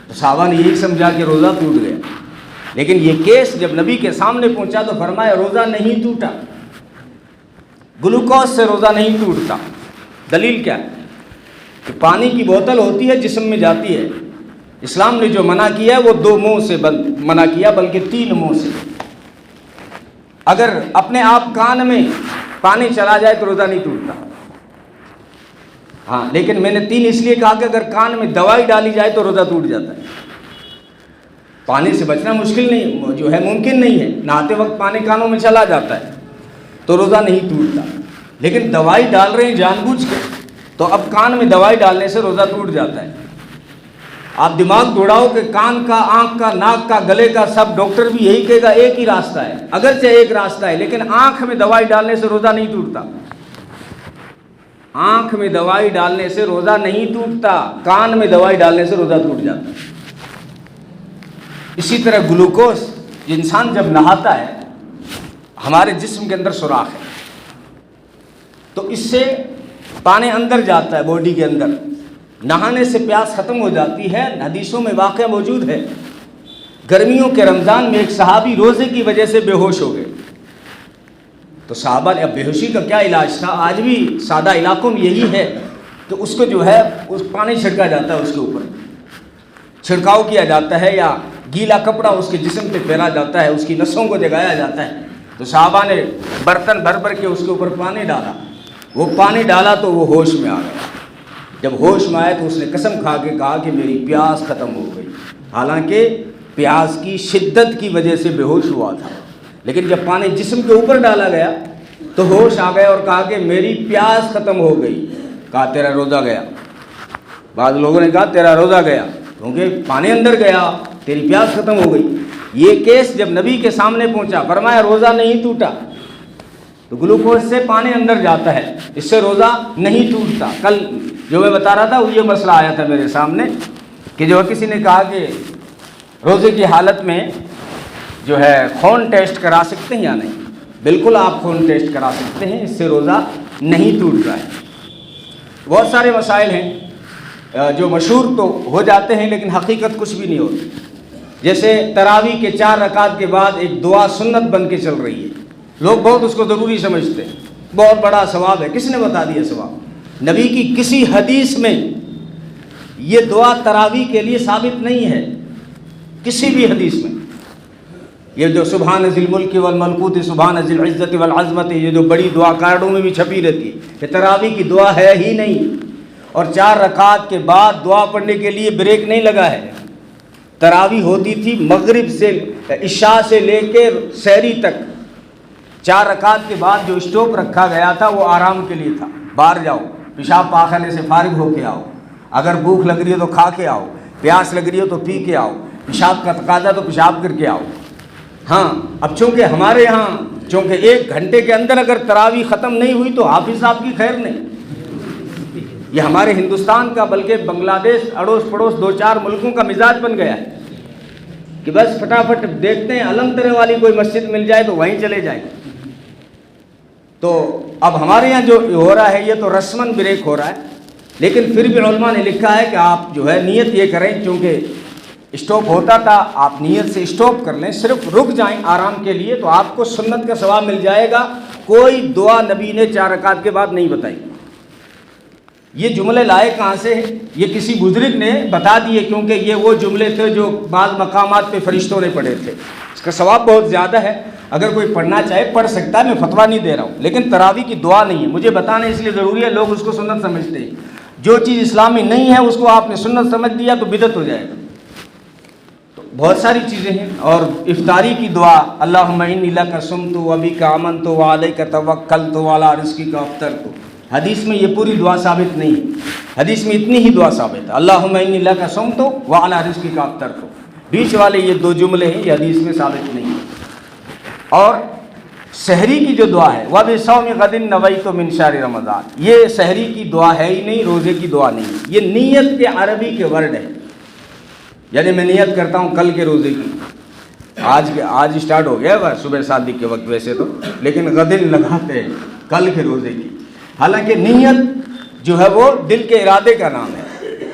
تو صحابہ نے یہی سمجھا کہ روزہ ٹوٹ گیا، لیکن یہ کیس جب نبی کے سامنے پہنچا تو فرمایا روزہ نہیں ٹوٹا، گلوکوز سے روزہ نہیں ٹوٹتا۔ دلیل کیا ہے؟ کہ پانی کی بوتل ہوتی ہے، جسم میں جاتی ہے، اسلام نے جو منع کیا ہے وہ 2 منہ سے منع کیا، بلکہ 3 منہ سے۔ اگر اپنے آپ کان میں پانی چلا جائے تو روزہ نہیں ٹوٹتا، ہاں، لیکن میں نے 3 اس لیے کہا کہ اگر کان میں دوائی ڈالی جائے تو روزہ ٹوٹ جاتا ہے۔ پانی سے بچنا مشکل نہیں، جو ہے ممکن نہیں ہے، نہاتے وقت پانی کانوں میں چلا جاتا ہے تو روزہ نہیں ٹوٹتا، لیکن دوائی ڈال رہے ہیں جان بوجھ کے، تو اب کان میں دوائی ڈالنے سے روزہ ٹوٹ جاتا ہے۔ آپ دماغ دوڑاؤ کہ کان کا، آنکھ کا، ناک کا، گلے کا، سب ڈاکٹر بھی یہی کہے گا ایک ہی راستہ ہے، اگرچہ ایک راستہ ہے، لیکن آنکھ میں دوائی ڈالنے سے روزہ نہیں ٹوٹتا، آنکھ میں دوائی ڈالنے سے روزہ نہیں ٹوٹتا، کان میں دوائی ڈالنے سے روزہ ٹوٹ جاتا ہے۔ اسی طرح گلوکوز، انسان جب نہاتا ہے ہمارے جسم کے اندر سوراخ ہے، تو اس سے پانی اندر جاتا ہے باڈی کے اندر، نہانے سے پیاس ختم ہو جاتی ہے۔ حدیثوں میں واقعہ موجود ہے، گرمیوں کے رمضان میں ایک صحابی روزے کی وجہ سے بے ہوش ہو گئے، تو صحابہ نے، اب بے ہوشی کا کیا علاج تھا؟ آج بھی سادہ علاقوں میں یہی ہے کہ اس کو جو ہے اس پانی چھڑکا جاتا ہے، اس کے اوپر چھڑکاؤ کیا جاتا ہے، یا گیلا کپڑا اس کے جسم پہ پھیلا جاتا ہے، اس کی نسوں کو جگایا جاتا ہے۔ تو صحابہ نے برتن بھر بھر کے اس کے اوپر پانی ڈالا، وہ پانی ڈالا تو وہ ہوش میں آ گیا۔ جب ہوش میں آئے تو اس نے قسم کھا کے کہا کہ میری پیاس ختم ہو گئی، حالانکہ پیاس کی شدت کی وجہ سے بے ہوش ہوا تھا، لیکن جب پانی جسم کے اوپر ڈالا گیا تو ہوش آ گیا اور کہا کہ میری پیاس ختم ہو گئی۔ کہا تیرا روزہ گیا۔ بعض لوگوں نے کہا تیرا روزہ گیا، کیونکہ پانی اندر گیا، تیری پیاس ختم ہو گئی۔ یہ کیس جب نبی کے سامنے پہنچا، فرمایا روزہ نہیں ٹوٹا، تو گلوکوز سے پانی اندر جاتا ہے، اس سے روزہ نہیں ٹوٹتا۔ کل جو میں بتا رہا تھا وہ یہ مسئلہ آیا تھا میرے سامنے کہ جو کسی نے کہا کہ روزے کی حالت میں جو ہے خون ٹیسٹ کرا سکتے ہیں یا نہیں؟ بالکل آپ خون ٹیسٹ کرا سکتے ہیں، اس سے روزہ نہیں ٹوٹ رہا ہے۔ بہت سارے مسائل ہیں جو مشہور تو ہو جاتے ہیں لیکن حقیقت کچھ بھی نہیں ہوتی، جیسے تراویح کے 4 رکعت کے بعد ایک دعا سنت بن کے چل رہی ہے، لوگ بہت اس کو ضروری سمجھتے ہیں، بہت بڑا ثواب ہے۔ کس نے بتا دیا ثواب؟ نبی کی کسی حدیث میں یہ دعا تراویح کے لیے ثابت نہیں ہے، کسی بھی حدیث میں۔ یہ جو سبحان ذی الملک والملکوت سبحان ذی العزت والعظمت، یہ جو بڑی دعا کارڈوں میں بھی چھپی رہتی ہے، یہ تراویح کی دعا ہے ہی نہیں، اور 4 رکعت کے بعد دعا پڑھنے کے لیے بریک نہیں لگا ہے۔ تراویح ہوتی تھی مغرب سے، عشاء سے لے کے سحری تک، 4 رکعت کے بعد جو اسٹاپ رکھا گیا تھا وہ آرام کے لیے تھا، باہر جاؤ، پیشاب پاخانے سے فارغ ہو کے آؤ، اگر بھوک لگ رہی ہے تو کھا کے آؤ، پیاس لگ رہی ہے تو پی کے آؤ، پیشاب کا تقاضا تو پیشاب کر کے آؤ۔ ہاں، اب چونکہ ہمارے ہاں 1 گھنٹے کے اندر اگر تراویح ختم نہیں ہوئی تو حافظ صاحب کی خیر نہیں۔ یہ ہمارے ہندوستان کا بلکہ بنگلہ دیش، اڑوس پڑوس 2-4 ملکوں کا مزاج بن گیا ہے کہ بس فٹافٹ دیکھتے ہیں علم ترے والی کوئی مسجد مل جائے تو وہیں چلے جائیں۔ تو اب ہمارے یہاں جو ہو رہا ہے یہ تو رسماً بریک ہو رہا ہے، لیکن پھر بھی علماء نے لکھا ہے کہ آپ جو ہے نیت یہ کریں، چونکہ اسٹاپ ہوتا تھا، آپ نیت سے اسٹاپ کر لیں، صرف رک جائیں آرام کے لیے، تو آپ کو سنت کا ثواب مل جائے گا۔ کوئی دعا نبی نے 4 رکعت کے بعد نہیں بتائی۔ یہ جملے لائے کہاں سے ہیں؟ یہ کسی بزرگ نے بتا دیے، کیونکہ یہ وہ جملے تھے جو بعض مقامات پہ فرشتوں نے پڑھے تھے۔ اس کا ثواب بہت زیادہ ہے، اگر کوئی پڑھنا چاہے پڑھ سکتا ہے، میں فتویٰ نہیں دے رہا ہوں، لیکن تراویح کی دعا نہیں ہے، مجھے بتانا اس لیے ضروری ہے، لوگ اس کو سنت سمجھتے ہیں۔ جو چیز اسلامی نہیں ہے اس کو آپ نے سنت سمجھ دیا تو بدعت ہو جائے گا۔ تو بہت ساری چیزیں ہیں، اور افطاری کی دعا اللہم انی لک صمت وبک آمنت وعلیک توکلت وعلی رزقک افطرت، حدیث میں یہ پوری دعا ثابت نہیں ہے، حدیث میں اتنی ہی دعا ثابت ہے، اللہم انی لک صمت وعلی رزقک افطرت، بیچ والے یہ 2 جملے ہیں، یہ حدیث میں ثابت نہیں ہے۔ اور سحری کی جو دعا ہے وَبِصَوْمِ غَدٍ نَوَيْتُ مِنْ شَهْرِ رمضان، یہ سحری کی دعا ہے ہی نہیں، روزے کی دعا نہیں، یہ نیت کے عربی کے ورڈ ہے، یعنی میں نیت کرتا ہوں کل کے روزے کی، آج اسٹارٹ ہو گیا بس صبح صادق کے وقت ویسے تو، لیکن غدن لگاتے ہیں کل کے روزے کی، حالانکہ نیت جو ہے وہ دل کے ارادے کا نام ہے۔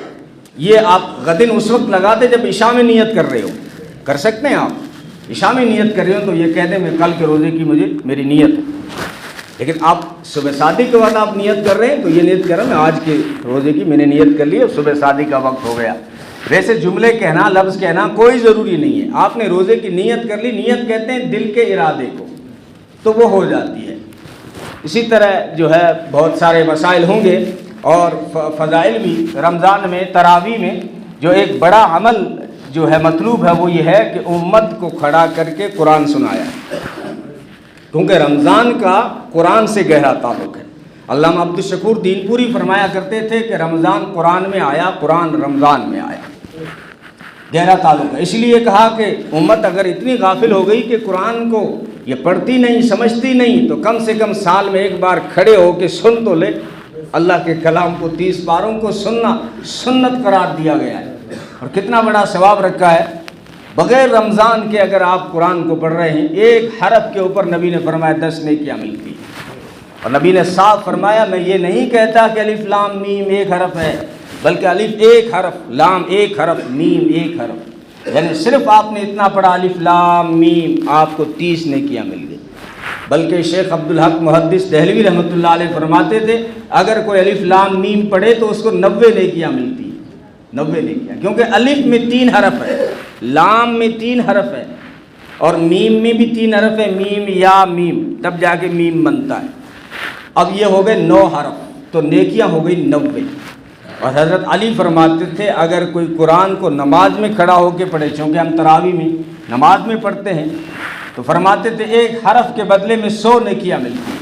یہ آپ غدن اس وقت لگاتے جب عشاء میں نیت کر رہے ہو، کر سکتے ہیں آپ عشاء میں نیت کر رہے ہو تو یہ کہہ دیں میں کل کے روزے کی میری نیت ہے، لیکن آپ صبح صادق کے بعد آپ نیت کر رہے ہیں تو یہ نیت کر رہے ہیں میں آج کے روزے کی میں نے نیت کر لی، صبح صادق کا وقت ہو گیا۔ ویسے جملے کہنا، لفظ کہنا کوئی ضروری نہیں ہے، آپ نے روزے کی نیت کر لی، نیت کہتے ہیں دل کے ارادے کو، تو وہ ہو جاتی ہے۔ اسی طرح جو ہے بہت سارے مسائل ہوں گے اور فضائل بھی۔ رمضان میں تراویح میں جو ایک بڑا عمل جو ہے مطلوب ہے وہ یہ ہے کہ امت کو کھڑا کر کے قرآن سنایا، کیونکہ رمضان کا قرآن سے گہرا تعلق ہے۔ علامہ عبدالشکور دین پوری فرمایا کرتے تھے کہ رمضان قرآن میں آیا، قرآن رمضان میں آیا، گہرا تعلق ہے۔ اس لیے کہا کہ امت اگر اتنی غافل ہو گئی کہ قرآن کو یہ پڑھتی نہیں، سمجھتی نہیں، تو کم سے کم سال میں ایک بار کھڑے ہو کے سن تو لے۔ اللہ کے کلام کو 30 پاروں کو سننا سنت قرار دیا گیا ہے، اور کتنا بڑا ثواب رکھا ہے۔ بغیر رمضان کے اگر آپ قرآن کو پڑھ رہے ہیں، ایک حرف کے اوپر نبی نے فرمایا 10 نیکیاں ملتی ہیں، اور نبی نے صاف فرمایا میں یہ نہیں کہتا کہ الف لام میم ایک حرف ہے، بلکہ الف ایک حرف، لام ایک حرف، میم ایک حرف، یعنی صرف آپ نے اتنا پڑھا الف لام میم، آپ کو 30 نیکیاں مل گئی۔ بلکہ شیخ عبدالحق محدث دہلوی رحمۃ اللہ علیہ فرماتے تھے اگر کوئی الف لام میم پڑھے تو اس کو 90 نیکیاں ملتی ہیں، 90 نیکیاں، کیونکہ الف میں 3 حرف ہے، لام میں 3 حرف ہے، اور میم میں بھی 3 حرف ہے، میم یا میم، تب جا کے میم بنتا ہے۔ اب یہ ہو گئے 9 حرف، تو نیکیاں ہو گئی 90۔ اور حضرت علی فرماتے تھے اگر کوئی قرآن کو نماز میں کھڑا ہو کے پڑھے، چونکہ ہم تراویح میں نماز میں پڑھتے ہیں، تو فرماتے تھے ایک حرف کے بدلے میں 100 نیکیاں ملتی ہیں۔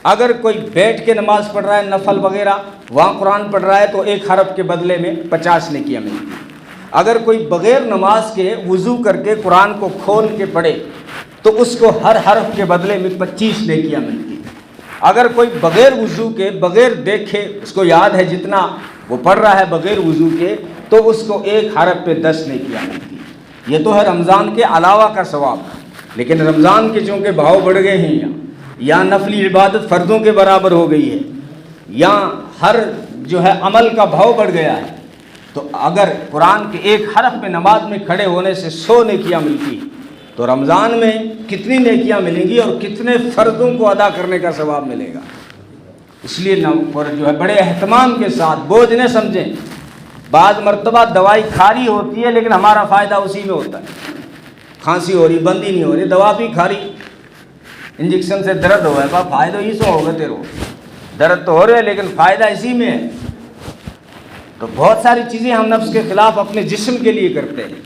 اگر کوئی بیٹھ کے نماز پڑھ رہا ہے، نفل وغیرہ وہاں قرآن پڑھ رہا ہے تو ایک حرف کے بدلے میں 50 نیکیاں ملتی ہیں۔ اگر کوئی بغیر نماز کے وضو کر کے قرآن کو کھول کے پڑھے تو اس کو ہر حرف کے بدلے میں 25 نیکیاں ملتی ہیں۔ اگر کوئی بغیر وضو کے، بغیر دیکھے، اس کو یاد ہے جتنا وہ پڑھ رہا ہے بغیر وضو کے، تو اس کو ایک حرف پہ 10 نیکیاں ملتی ہیں۔ یہ تو ہے رمضان کے علاوہ کا ثواب، لیکن رمضان کے چونکہ بھاؤ بڑھ گئے ہیں، یا نفلی عبادت فردوں کے برابر ہو گئی ہے، یا ہر جو ہے عمل کا بھاؤ بڑھ گیا ہے، تو اگر قرآن کے ایک حرف میں نماز میں کھڑے ہونے سے 100 نیکیاں ملتی تو رمضان میں کتنی نیکیاں ملیں گی اور کتنے فرضوں کو ادا کرنے کا ثواب ملے گا۔ اس لیے جو ہے بڑے اہتمام کے ساتھ، بوجھ نہ سمجھیں۔ بعض مرتبہ دوائی کھاری ہوتی ہے لیکن ہمارا فائدہ اسی میں ہوتا ہے، کھانسی ہو رہی بندی نہیں ہو رہی، دوا بھی کھاری، انجیکشن سے درد ہوا ہے، فائدہ ہی سو ہوگا تیرو، درد تو ہو رہے لیکن فائدہ اسی میں ہے۔ تو بہت ساری چیزیں ہم نفس کے خلاف اپنے جسم کے لیے کرتے ہیں،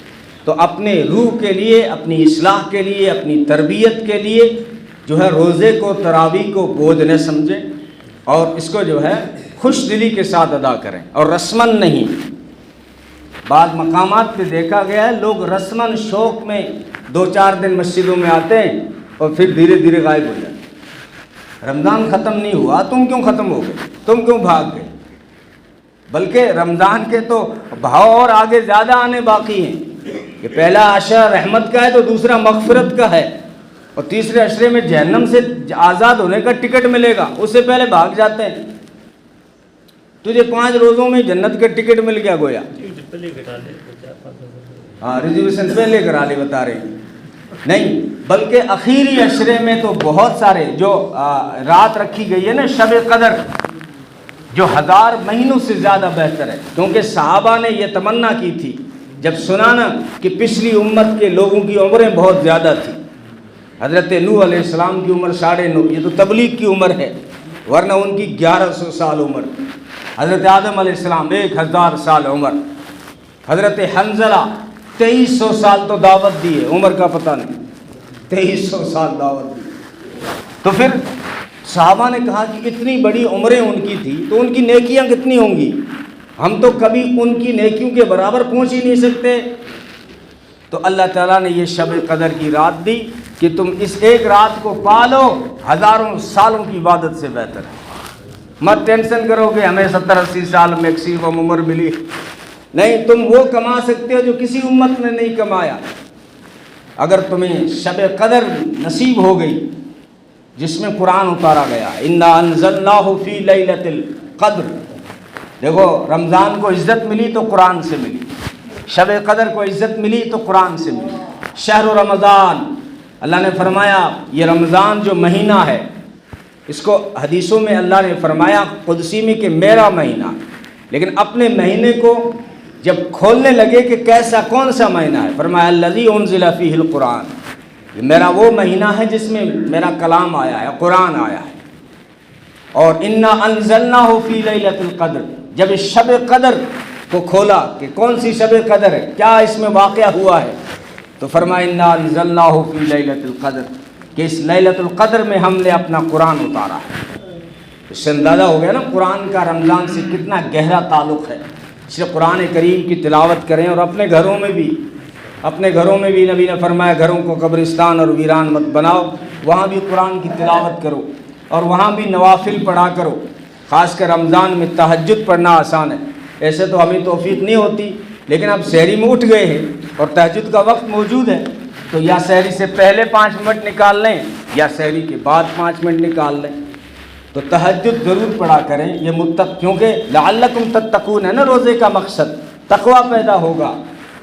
تو اپنے روح کے لیے، اپنی اصلاح کے لیے، اپنی تربیت کے لیے جو ہے روزے کو، تراویح کو بوجھ نہ سمجھیں، اور اس کو جو ہے خوش دلی کے ساتھ ادا کریں، اور رسمن نہیں۔ بعض مقامات پہ دیکھا گیا ہے لوگ رسمن شوق میں 2-4 دن مسجدوں میں آتے ہیں اور پھر دھیرے دھیرے غائب ہو جاتے ہیں۔ رمضان ختم نہیں ہوا، تم کیوں ختم ہو گئے، تم کیوں بھاگ گئے؟ بلکہ رمضان کے تو بھاؤ اور آگے زیادہ آنے باقی ہیں، کہ پہلا عشرہ رحمت کا ہے تو دوسرا مغفرت کا ہے، اور تیسرے عشرے میں جہنم سے آزاد ہونے کا ٹکٹ ملے گا، اس سے پہلے بھاگ جاتے ہیں۔ تجھے 5 روزوں میں جنت کا ٹکٹ مل گیا گویا، ہاں ریزرویشن پہلے کرا لے، بتا رہے نہیں، بلکہ اخیری عشرے میں تو بہت سارے جو رات رکھی گئی ہے نا شب قدر، جو 1000 مہینوں سے زیادہ بہتر ہے، کیونکہ صحابہ نے یہ تمنا کی تھی جب سنا نا کہ پچھلی امت کے لوگوں کی عمریں بہت زیادہ تھیں۔ حضرت نوح علیہ السلام کی عمر 9.5، یہ تو تبلیغ کی عمر ہے، ورنہ ان کی 1100 سال عمر۔ حضرت آدم علیہ السلام 1000 سال عمر۔ حضرت حنظلہ 2300 سال تو دعوت دی ہے، عمر کا پتہ نہیں، 2300 سال دعوت دی۔ تو پھر صحابہ نے کہا کہ اتنی بڑی عمریں ان کی تھی تو ان کی نیکیاں کتنی ہوں گی، ہم تو کبھی ان کی نیکیوں کے برابر پہنچ ہی نہیں سکتے۔ تو اللہ تعالیٰ نے یہ شب قدر کی رات دی کہ تم اس ایک رات کو پالو، 1000 سالوں کی عبادت سے بہتر ہے۔ مت ٹینشن کرو کہ ہمیں 70-80 سال میکسیمم عمر ملی، نہیں، تم وہ کما سکتے ہو جو کسی امت نے نہیں کمایا۔ اگر تمہیں شب قدر نصیب ہو گئی جس میں قرآن اتارا گیا، انا انزلناہ فی لیلۃ القدر، دیکھو رمضان کو عزت ملی تو قرآن سے ملی، شب قدر کو عزت ملی تو قرآن سے ملی۔ شہر رمضان، اللہ نے فرمایا یہ رمضان جو مہینہ ہے، اس کو حدیثوں میں اللہ نے فرمایا قدسی میں کہ میرا مہینہ، لیکن اپنے مہینے کو جب کھولنے لگے کہ کیسا کون سا مہینہ ہے، فرمایا الذی انزل فیہ القرآن، یہ میرا وہ مہینہ ہے جس میں میرا کلام آیا ہے، قرآن آیا ہے۔ اور انا انزلناہ فی لیلۃ القدر، جب اس شب قدر کو کھولا کہ کون سی شب قدر ہے، کیا اس میں واقعہ ہوا ہے، تو فرمایا انا انزلناہ فی لیلۃ القدر، کہ اس لیلۃ القدر میں ہم نے اپنا قرآن اتارا ہے۔ اس سے اندازہ ہو گیا نا قرآن کا رمضان سے کتنا گہرا تعلق ہے۔ اس لیے قرآن کریم کی تلاوت کریں، اور اپنے گھروں میں بھی نبی نے فرمایا گھروں کو قبرستان اور ویران مت بناؤ، وہاں بھی قرآن کی تلاوت کرو اور وہاں بھی نوافل پڑھا کرو۔ خاص کر رمضان میں تہجد پڑھنا آسان ہے، ایسے تو ہمیں توفیق نہیں ہوتی، لیکن اب سحری میں اٹھ گئے ہیں اور تہجد کا وقت موجود ہے، تو یا سحری سے پہلے 5 منٹ نکال لیں یا سحری کے بعد 5 منٹ نکال لیں، تو تہجد ضرور پڑھا کریں۔ یہ کیونکہ لعلکم تتقون ہے نا، روزے کا مقصد تقوی پیدا ہوگا،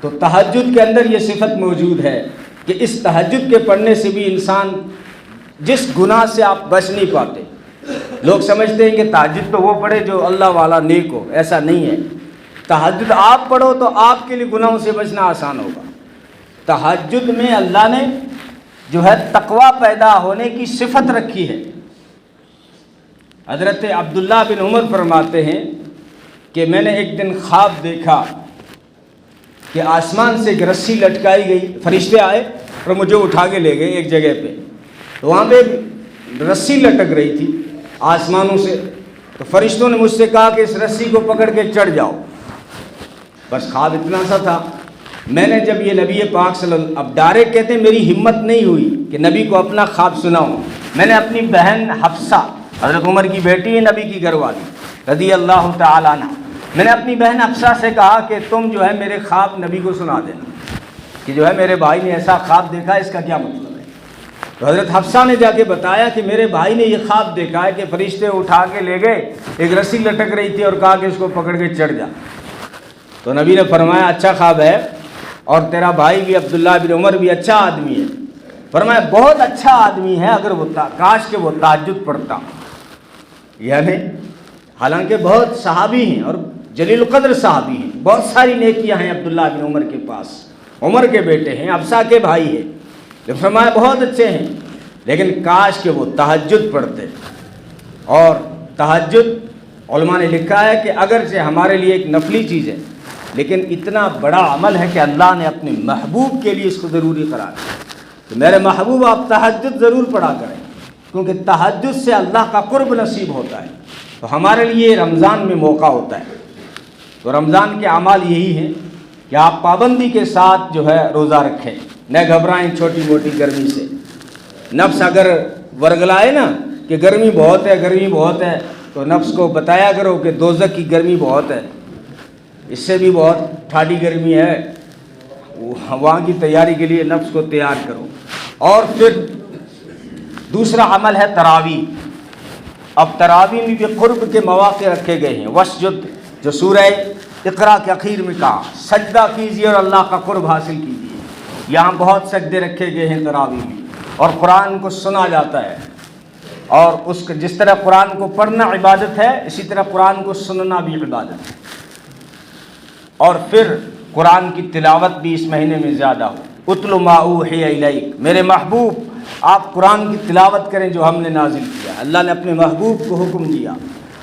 تو تہجد کے اندر یہ صفت موجود ہے کہ اس تہجد کے پڑھنے سے بھی انسان جس گناہ سے آپ بچ نہیں پاتے۔ لوگ سمجھتے ہیں کہ تہجد تو وہ پڑھے جو اللہ والا نیک ہو، ایسا نہیں ہے۔ تہجد آپ پڑھو تو آپ کے لیے گناہوں سے بچنا آسان ہوگا۔ تہجد میں اللہ نے جو ہے تقوی پیدا ہونے کی صفت رکھی ہے۔ حضرت عبداللہ بن عمر فرماتے ہیں کہ میں نے ایک دن خواب دیکھا کہ آسمان سے ایک رسی لٹکائی گئی، فرشتے آئے اور مجھے اٹھا کے لے گئے ایک جگہ پہ، تو وہاں پہ رسی لٹک رہی تھی آسمانوں سے، تو فرشتوں نے مجھ سے کہا کہ اس رسی کو پکڑ کے چڑھ جاؤ۔ بس خواب اتنا سا تھا۔ میں نے جب یہ نبی پاک صلی اللہ علیہ وسلم، اب ڈائریکٹ کہتے ہیں میری ہمت نہیں ہوئی کہ نبی کو اپنا خواب سناؤں، میں نے اپنی بہن حفصہ، حضرت عمر کی بیٹی ہے، نبی کی گھر والی رضی اللہ تعالیٰ عنہ، میں نے اپنی بہن حفصہ سے کہا کہ تم جو ہے میرے خواب نبی کو سنا دینا کہ جو ہے میرے بھائی نے ایسا خواب دیکھا، اس کا کیا مطلب ہے۔ تو حضرت حفصہ نے جا کے بتایا کہ میرے بھائی نے یہ خواب دیکھا ہے کہ فرشتے اٹھا کے لے گئے، ایک رسی لٹک رہی تھی اور کہا کہ اس کو پکڑ کے چڑھ جا۔ تو نبی نے فرمایا اچھا خواب ہے، اور تیرا بھائی بھی عبداللہ بن عمر بھی اچھا آدمی ہے۔ فرمایا بہت اچھا آدمی ہے، اگر وہ کاش کہ وہ تہجد پڑھتا، یعنی حالانکہ بہت صحابی ہیں اور جلیل القدر صحابی ہیں، بہت ساری نیکیاں ہیں عبداللہ بن عمر کے پاس، عمر کے بیٹے ہیں، حفصہ کے بھائی ہیں، لیکن فرمایا بہت اچھے ہیں، لیکن کاش کہ وہ تہجد پڑھتے۔ اور تہجد علماء نے لکھا ہے کہ اگرچہ ہمارے لیے ایک نفلی چیز ہے، لیکن اتنا بڑا عمل ہے کہ اللہ نے اپنے محبوب کے لیے اس کو ضروری قرار دیا کہ میرے محبوب آپ تہجد ضرور پڑھا کریں، کیونکہ تہجد سے اللہ کا قرب نصیب ہوتا ہے۔ تو ہمارے لیے رمضان میں موقع ہوتا ہے، تو رمضان کے اعمال یہی ہیں کہ آپ پابندی کے ساتھ جو ہے روزہ رکھیں، نہ گھبرائیں چھوٹی موٹی گرمی سے۔ نفس اگر ورگلائے نا کہ گرمی بہت ہے، تو نفس کو بتایا کرو کہ دوزخ کی گرمی بہت ہے، اس سے بھی بہت ٹھاڈی گرمی ہے، وہاں کی تیاری کے لیے نفس کو تیار کرو۔ اور پھر دوسرا عمل ہے تراویح۔ اب تراویح میں بھی قرب کے مواقع رکھے گئے ہیں۔ وسجد جو سورہ اقرا کے اخیر میں کہا، سجدہ کیجیے اور اللہ کا قرب حاصل کیجیے، یہاں بہت سجدے رکھے گئے ہیں تراویح میں، اور قرآن کو سنا جاتا ہے، اور اس کا جس طرح قرآن کو پڑھنا عبادت ہے، اسی طرح قرآن کو سننا بھی عبادت ہے۔ اور پھر قرآن کی تلاوت بھی اس مہینے میں زیادہ ہو۔ اتل ما اوحی الیک، میرے محبوب آپ قرآن کی تلاوت کریں جو ہم نے نازل کیا۔ اللہ نے اپنے محبوب کو حکم دیا،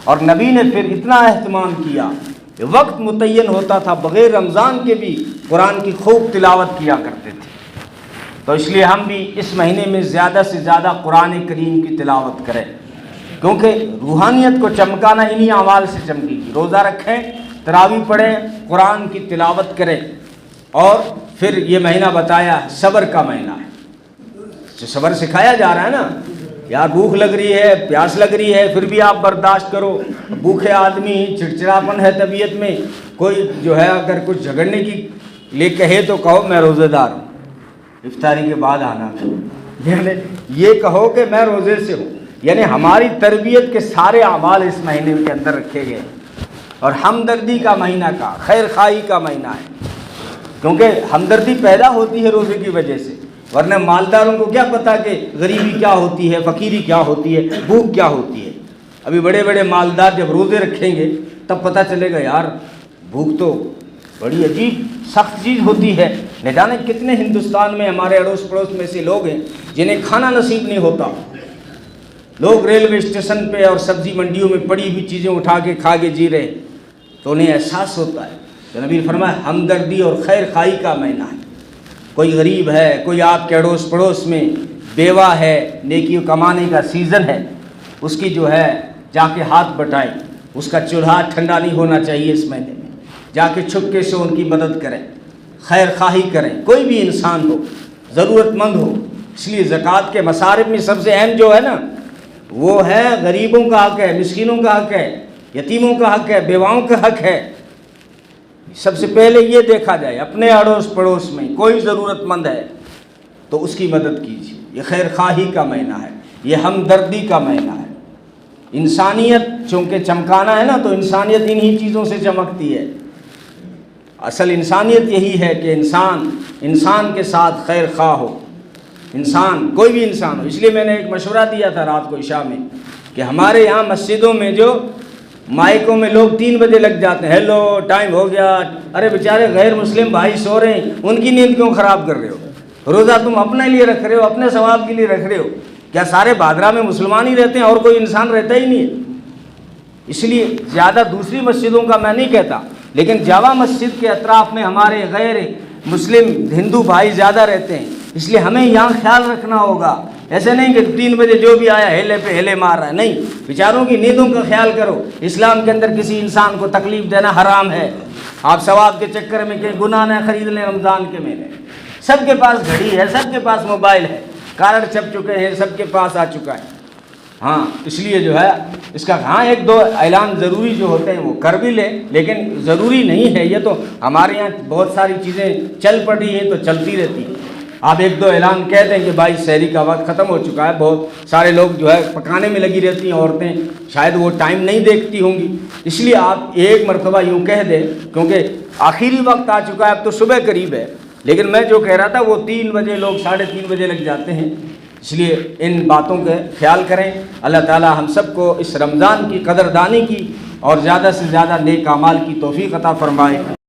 اور نبی نے پھر اتنا اہتمام کیا کہ وقت متعین ہوتا تھا، بغیر رمضان کے بھی قرآن کی خوب تلاوت کیا کرتے تھے۔ تو اس لیے ہم بھی اس مہینے میں زیادہ سے زیادہ قرآن کریم کی تلاوت کریں، کیونکہ روحانیت کو چمکانا انہی اعمال سے چمکے گی۔ روزہ رکھیں، تراویح پڑھیں، قرآن کی تلاوت کریں، اور پھر یہ مہینہ بتایا صبر کا مہینہ ہے، جو صبر سکھایا جا رہا ہے نا، یار بھوک لگ رہی ہے، پیاس لگ رہی ہے، پھر بھی آپ برداشت کرو، بھوکے آدمی، چڑچڑاپن ہے طبیعت میں، کوئی جو ہے اگر کچھ جھگڑنے کی لے کہے تو کہو میں روزے دار ہوں، افطاری کے بعد آنا، یعنی یہ کہو کہ میں روزے سے ہوں۔ یعنی ہماری تربیت کے سارے اعمال اس مہینے کے اندر رکھے گئے، اور ہمدردی کا مہینہ کا، خیر خواہی کا مہینہ ہے، کیونکہ ہمدردی پیدا ہوتی ہے روزے کی وجہ سے، ورنہ مالداروں کو کیا پتہ کہ غریبی کیا ہوتی ہے، فقیری کیا ہوتی ہے، بھوک کیا ہوتی ہے۔ ابھی بڑے بڑے مالدار جب روزے رکھیں گے تب پتہ چلے گا یار بھوک تو بڑی عجیب سخت چیز ہوتی ہے۔ نہ جانے کتنے ہندوستان میں ہمارے اڑوس پڑوس میں سے لوگ ہیں جنہیں کھانا نصیب نہیں ہوتا، لوگ ریلوے اسٹیشن پہ اور سبزی منڈیوں میں پڑی ہوئی چیزیں اٹھا کے کھا کے جی رہے، تو انہیں احساس ہوتا ہے۔ تو نبی نے فرمایا ہمدردی اور خیر خواہی کا مہینہ ہے۔ کوئی غریب ہے، کوئی آپ کے اڑوس پڑوس میں بیوہ ہے، نیکیوں کمانے کا سیزن ہے، اس کی جو ہے جا کے ہاتھ بٹائیں، اس کا چولہا ٹھنڈا نہیں ہونا چاہیے اس مہینے میں، جا کے چھپکے سے ان کی مدد کریں، خیر خواہی کریں، کوئی بھی انسان ہو، ضرورت مند ہو۔ اس لیے زکوٰۃ کے مصارف میں سب سے اہم جو ہے نا وہ ہے غریبوں کا حق ہے، مسکینوں کا حق ہے، یتیموں کا حق ہے، بیواؤں کا حق ہے۔ سب سے پہلے یہ دیکھا جائے اپنے اڑوس پڑوس میں کوئی ضرورت مند ہے تو اس کی مدد کیجیے۔ یہ خیر خواہی کا مہینہ ہے، یہ ہمدردی کا مہینہ ہے۔ انسانیت چونکہ چمکانا ہے نا تو انسانیت انہی چیزوں سے چمکتی ہے۔ اصل انسانیت یہی ہے کہ انسان کے ساتھ خیر خواہ ہو، انسان کوئی بھی انسان ہو۔ اس لیے میں نے ایک مشورہ دیا تھا رات کو عشاء میں کہ ہمارے یہاں مسجدوں میں جو مائکوں میں لوگ 3 بجے لگ جاتے ہیں، ہیلو ٹائم ہو گیا، ارے بیچارے غیر مسلم بھائی سو رہے ہیں، ان کی نیند کیوں خراب کر رہے ہو؟ روزہ تم اپنے لیے رکھ رہے ہو، اپنے ثواب کے لیے رکھ رہے ہو، کیا سارے بادرہ میں مسلمان ہی رہتے ہیں اور کوئی انسان رہتا ہی نہیں ہے؟ اس لیے زیادہ دوسری مسجدوں کا میں نہیں کہتا، لیکن جامع مسجد کے اطراف میں ہمارے غیر مسلم ہندو بھائی زیادہ رہتے ہیں، اس لیے ہمیں یہاں خیال رکھنا ہوگا۔ ایسے نہیں کہ 3 بجے جو بھی آیا ہیلے پہ ہیلے مار رہا ہے، نہیں، بیچاروں کی نیندوں کا خیال کرو۔ اسلام کے اندر کسی انسان کو تکلیف دینا حرام ہے۔ آپ ثواب کے چکر میں کہ گناہ نہ خرید لیں رمضان کے مہینے۔ سب کے پاس گھڑی ہے، سب کے پاس موبائل ہے، کارڈ چھپ چکے ہیں، سب کے پاس آ چکا ہے۔ ہاں اس لیے جو ہے اس کا 1-2 اعلان ضروری جو ہوتے ہیں وہ کر بھی لیں، لیکن ضروری نہیں ہے۔ یہ تو ہمارے یہاں بہت ساری چیزیں چل پڑی ہیں تو چلتی رہتی ہیں۔ آپ 1-2 اعلان کہہ دیں کہ بھائی سحری کا وقت ختم ہو چکا ہے، بہت سارے لوگ جو ہے پکانے میں لگی رہتی ہیں، عورتیں شاید وہ ٹائم نہیں دیکھتی ہوں گی، اس لیے آپ ایک مرتبہ یوں کہہ دیں، کیونکہ آخری وقت آ چکا ہے، اب تو صبح قریب ہے۔ لیکن میں جو کہہ رہا تھا وہ 3 بجے لوگ 3:30 بجے لگ جاتے ہیں، اس لیے ان باتوں کا خیال کریں۔ اللہ تعالی ہم سب کو اس رمضان کی قدردانی کی اور زیادہ سے زیادہ نیک اعمال کی توفیق عطا فرمائے۔